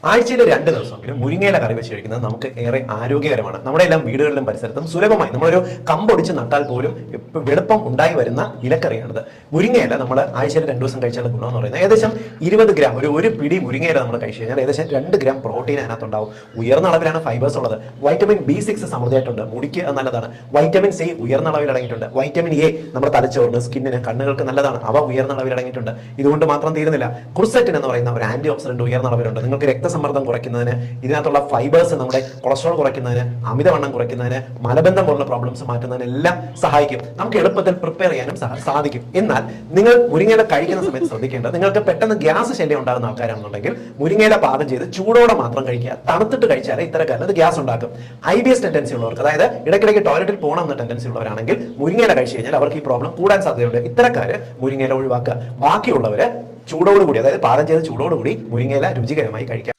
ആഴ്ചയിൽ 2 ദിവസമെങ്കിലും മുരിങ്ങയില കറി വെച്ച് കഴിക്കുന്നത് നമുക്ക് ഏറെ ആരോഗ്യകരമാണ്. നമ്മുടെ എല്ലാം വീടുകളിലും പരിസരത്തും സുലഭമായി നമ്മളൊരു കമ്പൊടിച്ച് നട്ടാൽ പോലും എളുപ്പം ഉണ്ടായി വരുന്ന ഇലക്കറിയാണിത്. മുരിങ്ങയില നമ്മൾ ആഴ്ചയിൽ 2 ദിവസം കഴിച്ചാൽ ഗുണമെന്ന് പറയുന്നത് ഏകദേശം 20 ഗ്രാം ഒരു പിടി മുരിങ്ങയില നമ്മൾ കഴിച്ചു കഴിഞ്ഞാൽ ഏകദേശം 2 ഗ്രാം പ്രോട്ടീൻ അതിനകത്തുണ്ടാവും. ഉയർന്ന അളവിലാണ് ഫൈബേഴ്സ് ഉള്ളത്. വൈറ്റമിൻ B6 സമൃദ്ധമായിട്ടുണ്ട്, മുടിക്ക് നല്ലതാണ്. വൈറ്റമിൻ സി ഉയർന്ന അളവിൽ അടങ്ങിയിട്ടുണ്ട്. വൈറ്റമിൻ എ നമ്മുടെ തലച്ചോറിന്, സ്കിന്നിന്, കണ്ണുകൾക്ക് നല്ലതാണ്, അവ ഉയർന്ന അളവിൽ അടങ്ങിയിട്ടുണ്ട്. ഇതുകൊണ്ട് മാത്രം തീരുന്നില്ല, ക്രുസെറ്റിൻ എന്ന് പറയുന്ന ഒരു ആന്റി ഓക്സിഡന്റ് ഉയർന്ന അളവിലുണ്ട്. നിങ്ങൾക്ക് രക്തസമ്മർദ്ദം കുറയ്ക്കുന്നതിന്, ഇതിനകത്തുള്ള ഫൈബേഴ്സ് നമ്മുടെ കൊളസ്ട്രോൾ കുറയ്ക്കുന്നതിന്, അമിതവണ്ണം കുറയ്ക്കുന്നതിന്, മലബന്ധം പോലുള്ള പ്രോബ്ലംസ് മാറ്റുന്നതിന് എല്ലാം സഹായിക്കും. നമുക്ക് എളുപ്പത്തിൽ പ്രിപ്പയർ ചെയ്യാനും സാധിക്കും. എന്നാൽ നിങ്ങൾ മുരിങ്ങയില കഴിക്കുന്ന സമയത്ത് ശ്രദ്ധിക്കേണ്ടത്, നിങ്ങൾക്ക് പെട്ടെന്ന് ഗ്യാസ് ശല്യം ഉണ്ടാകുന്ന ആൾക്കാരാണെന്നുണ്ടെങ്കിൽ മുരിങ്ങയില പാകം ചെയ്ത് ചൂടോടെ മാത്രം കഴിക്കുക. തണുത്തിട്ട് കഴിച്ചാൽ ഇത്തരക്കാരൻ അത് ഗ്യാസ് ഉണ്ടാക്കും. IBS ടെൻഡൻസി ഉള്ളവർക്ക്, അതായത് ഇടയ്ക്കിടയ്ക്ക് ടോയ്ലറ്റിൽ പോകണം എന്ന ടെൻഡൻസി ഉള്ളവരാണെങ്കിൽ മുരിങ്ങയില കഴിച്ചു കഴിഞ്ഞാൽ അവർക്ക് ഈ പ്രോബ്ലം കൂടാൻ സാധ്യതയുണ്ട്. ഇത്തരക്കാര് മുരിങ്ങയില ഒഴിവാക്കുക. ബാക്കിയുള്ളവര് ചൂടോടുകൂടി, അതായത് പാകം ചെയ്ത് ചൂടോടുകൂടി മുരിങ്ങയില രുചികരമായി കഴിക്കാം.